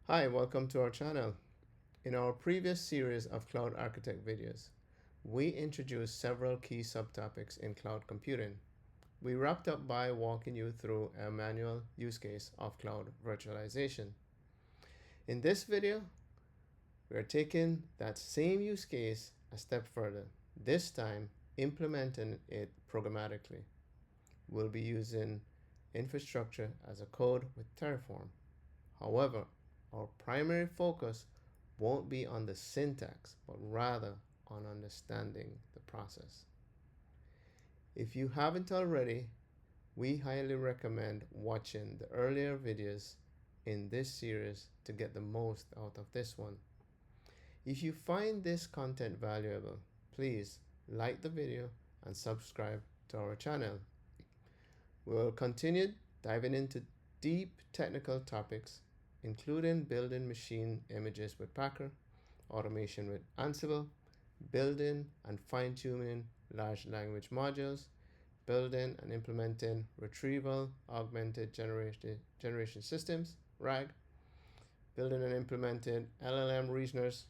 Hi, welcome to our channel. In our previous series of Cloud Architect videos, we introduced several key subtopics in cloud computing. We wrapped up by walking you through a manual use case of cloud virtualization. In this video, we are taking that same use case a step further, this time implementing it programmatically. We'll be using infrastructure as a code with Terraform. However, our primary focus won't be on the syntax, but rather on understanding the process. If you haven't already, we highly recommend watching the earlier videos in this series to get the most out of this one. If you find this content valuable, please like the video and subscribe to our channel. We will continue diving into deep technical topics, including building machine images with Packer, automation with Ansible, building and fine-tuning large language modules, building and implementing retrieval augmented generation systems, RAG, building and implementing LLM reasoners,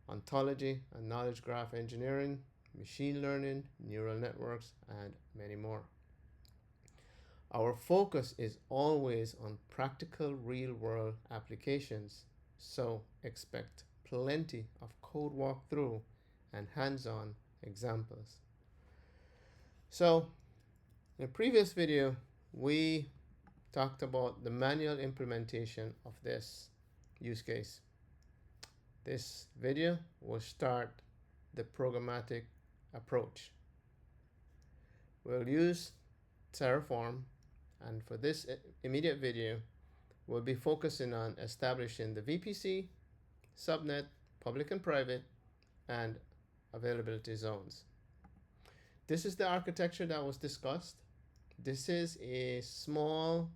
ontology and knowledge graph engineering, machine learning, neural networks, and many more. Our focus is always on practical real-world applications, so expect plenty of code walkthrough and hands-on examples. So, in the previous video, we talked about the manual implementation of this use case. This video will start the programmatic approach. We'll use Terraform, and for this immediate video, we'll be focusing on establishing the VPC, subnet, public and private, and availability zones. This is the architecture that was discussed. This is a small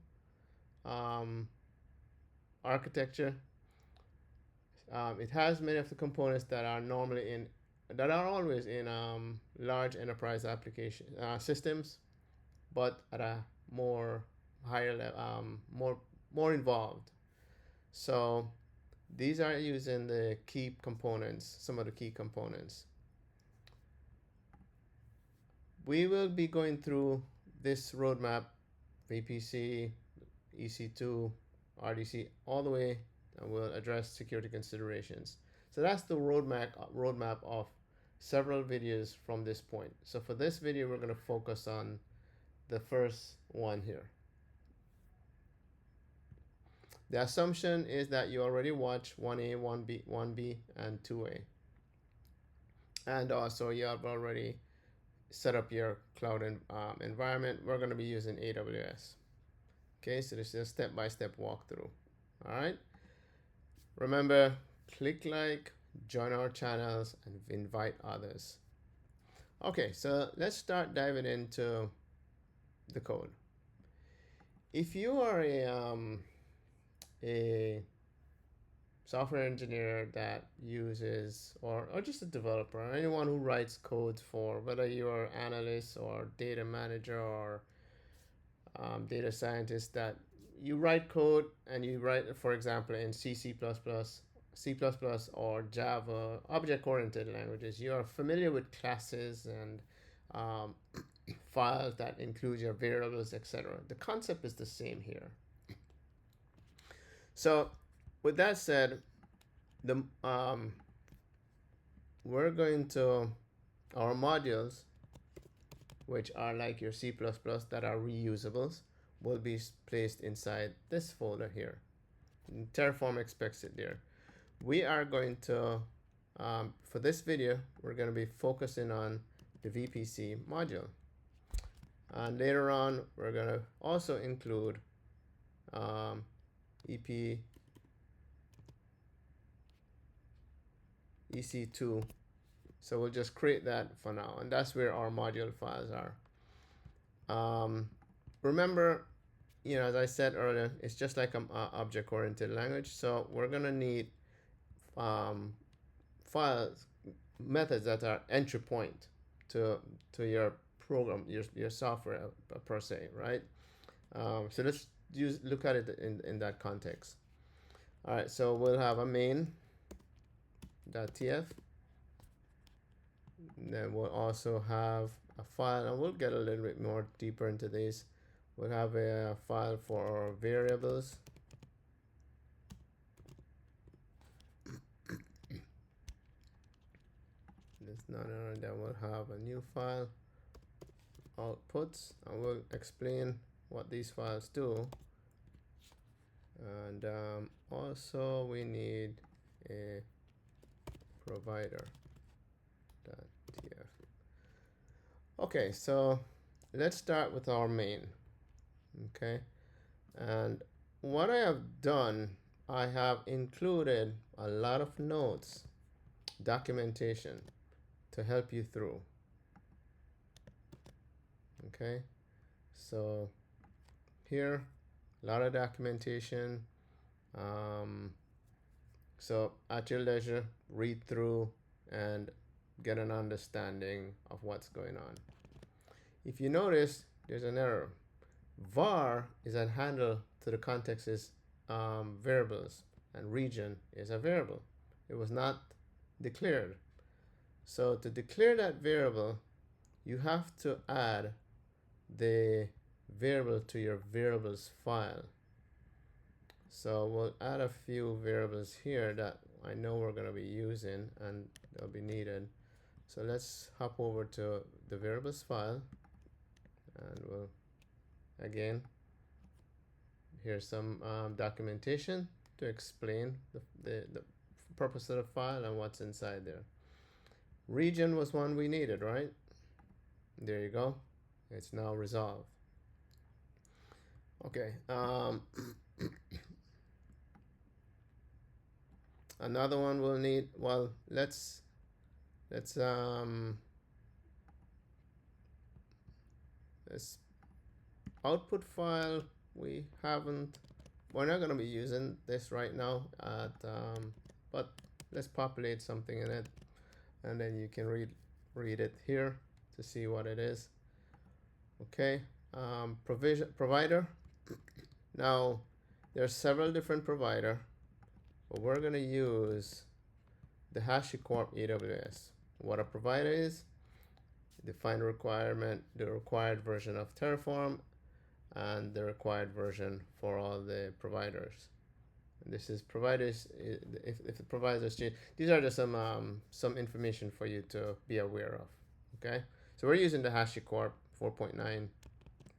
architecture. It has many of the components that are always in large enterprise application systems, but at a more higher level, more involved. So these are using the key components, some of the key components. We will be going through this roadmap, VPC, EC2, RDC, all the way, and we'll address security considerations. So that's the roadmap of several videos from this point. So for this video, we're going to focus on the first one here. The assumption is that you already watched 1A, 1B, and 2A. And also you have already set up your cloud environment. We're going to be using AWS. Okay, so this is a step-by-step walkthrough. All right. Remember, click like, join our channels, and invite others. Okay, so let's start diving into the code. If you are a software engineer that uses, or just a developer, or anyone who writes code for, whether you're an analyst or data manager or data scientist, that you write code and you write, for example, in C++, C++, or Java, object-oriented languages, you are familiar with classes and files that include your variables, etc. The concept is the same here. So with that said, we're going to, our modules, which are like your C++ that are reusables, will be placed inside this folder here. Terraform expects it there. We are going to, for this video, we're going to be focusing on the VPC module. And later on, we're going to also include EC2. So we'll just create that for now, and that's where our module files are. Remember, as I said earlier, it's just like an object-oriented language. So we're gonna need files, methods that are entry point to your program, your software per se, right? So let's look at it in that context. All right, so we'll have a main.tf. Then we'll also have a file, and we'll get a little bit more deeper into this. We'll have a file for our variables. There's none, and then we'll have a new file, outputs, and we'll explain what these files do. And also we need a provider.tf. Okay, so let's start with our main. Okay, and what I have done, I have included a lot of notes, documentation to help you through. Okay, so here, a lot of documentation. So at your leisure, read through and get an understanding of what's going on. If you notice, there's an error. Var is a handle to the context's variables, and region is a variable. It was not declared. So to declare that variable, you have to add the variable to your variables file. So we'll add a few variables here that I know we're going to be using and they'll be needed. So let's hop over to the variables file, and we'll again, here's some documentation to explain the purpose of the file and what's inside there. Region was one we needed, right? There you go. It's now resolved. Okay. Another one we'll need. Well, let's this output file. We're not going to be using this right now. But let's populate something in it, and then you can read it here to see what it is. Okay, provider. Now there's several different provider, but we're gonna use the HashiCorp AWS. What a provider is: define the required version of Terraform, and the required version for all the providers. This is providers. If the providers change, these are just some information for you to be aware of. Okay, so we're using the HashiCorp 4.90.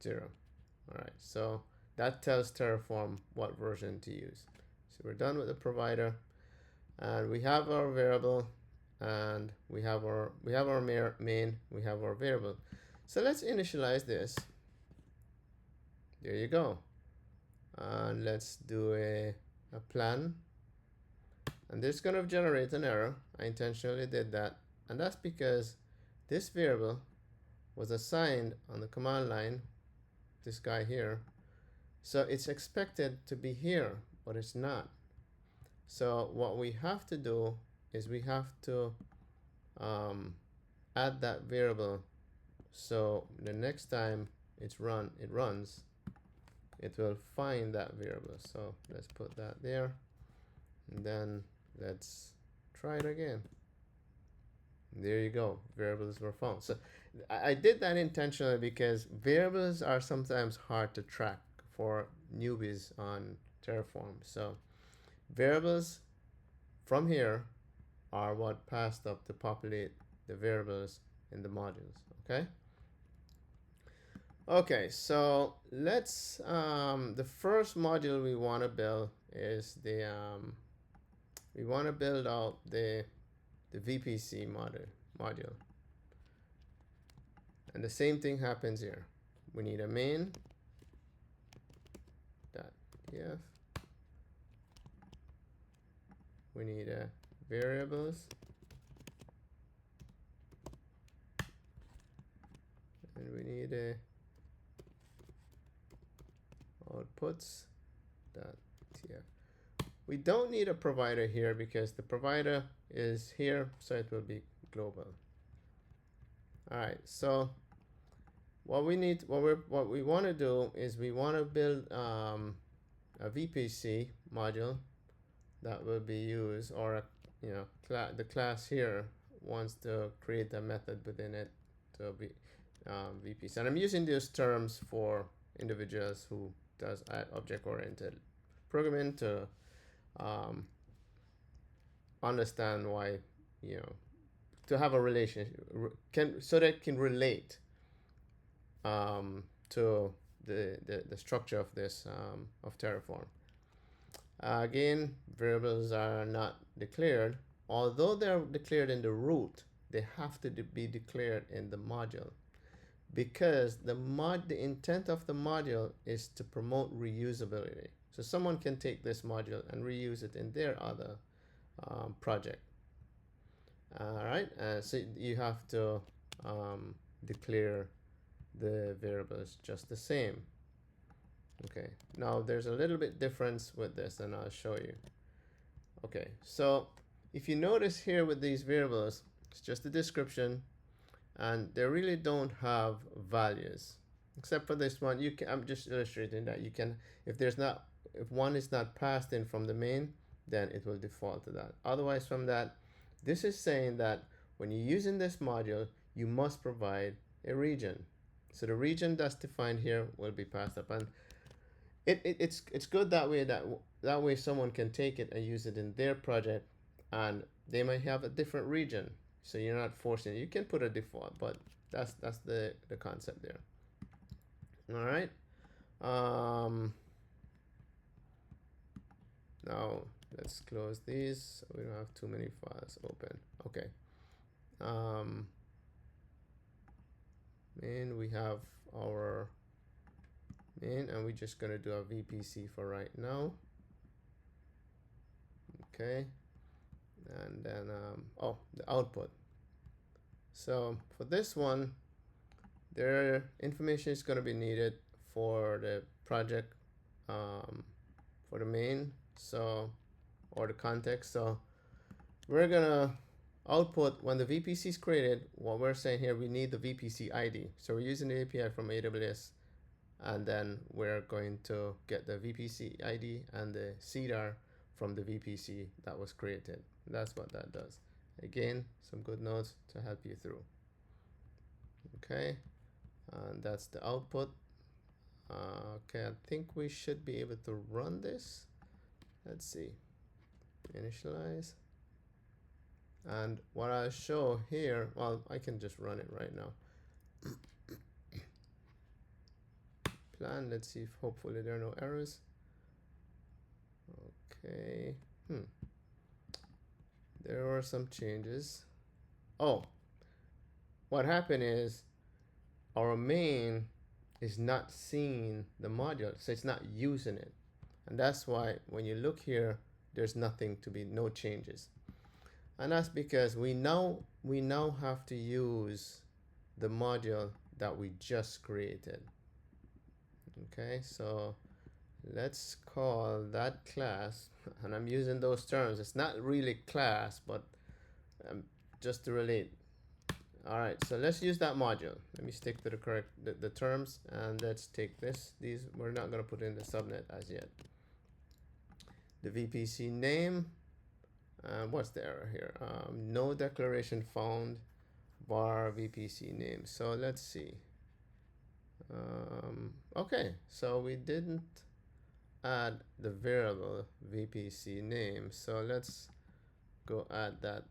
All right, so that tells Terraform what version to use. So we're done with the provider, and we have our variable, and we have our main, we have our variable. So let's initialize this. There you go. And let's do a plan. And this is going to generate an error. I intentionally did that, and that's because this variable was assigned on the command line, this guy here. So it's expected to be here, but it's not. So what we have to do is we have to add that variable. So the next time it runs, it will find that variable. So let's put that there, and then let's try it again. There you go, variables were found. So I did that intentionally because variables are sometimes hard to track for newbies on Terraform. So variables from here are what passed up to populate the variables in the modules. Okay, so let's the first module we want to build is the we want to build out the VPC module. And the same thing happens here. We need a main.tf. We need a variables. And we need a outputs.tf. We don't need a provider here because the provider is here, so it will be global. All right, so what we want to do is we want to build a VPC module that will be used, or the class here wants to create a method within it to be VPC. And I'm using these terms for individuals who does object-oriented programming to understand why, to have a relationship, so that it can relate to the structure of this of Terraform. Again, variables are not declared. Although they're declared in the root, they have to be declared in the module, because the intent of the module is to promote reusability. So someone can take this module and reuse it in their other project. All right, so you have to declare the variables just the same. Okay, now there's a little bit difference with this, and I'll show you. Okay, so if you notice here with these variables, it's just a description, and they really don't have values, except for this one. I'm just illustrating that you can, if one is not passed in from the main, then it will default to that. Otherwise, from that, this is saying that when you're using this module, you must provide a region. So the region that's defined here will be passed up, and it's good that way. That way someone can take it and use it in their project, and they might have a different region. So you're not forcing it. You can put a default, but that's the concept there. All right. Now let's close these so we don't have too many files open. Okay. Main, we have our main, and we're just gonna do a VPC for right now. Okay. And then the output. So for this one, their information is going to be needed for the project, for the main, so, or the context. So we're gonna output when the VPC is created. What we're saying here, we need the VPC ID. So we're using the API from AWS, and then we're going to get the VPC ID and the CDAR from the VPC that was created. That's what that does. Again, some good notes to help you through. Okay, and that's the output. Okay, I think we should be able to run this. Let's see, initialize. And what I'll show here, well, I can just run it right now. Plan, let's see if hopefully there are no errors. Okay, there are some changes. Oh, what happened is our main is not seeing the module, so it's not using it. And that's why when you look here, there's nothing to be, no changes. And that's because we now have to use the module that we just created. Okay, so let's call that class, and I'm using those terms. It's not really class, but just to relate. All right, so let's use that module. Let me stick to the correct the terms, and let's take this. These we're not going to put in the subnet as yet. The VPC name. What's the error here? No declaration found var VPC name. So let's see. Okay, so we didn't add the variable VPC name. So let's go add that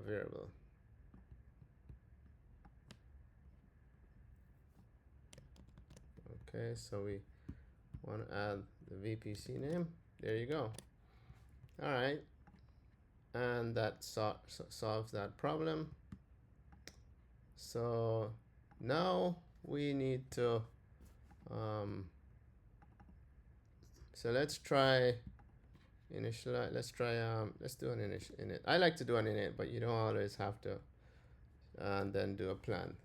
variable. Okay, so we want to add the VPC name. There you go. All right, and that solves that problem. So now we need to so let's try initialize. Let's try let's do an init. I like to do an init, but you don't always have to, and then do a plan.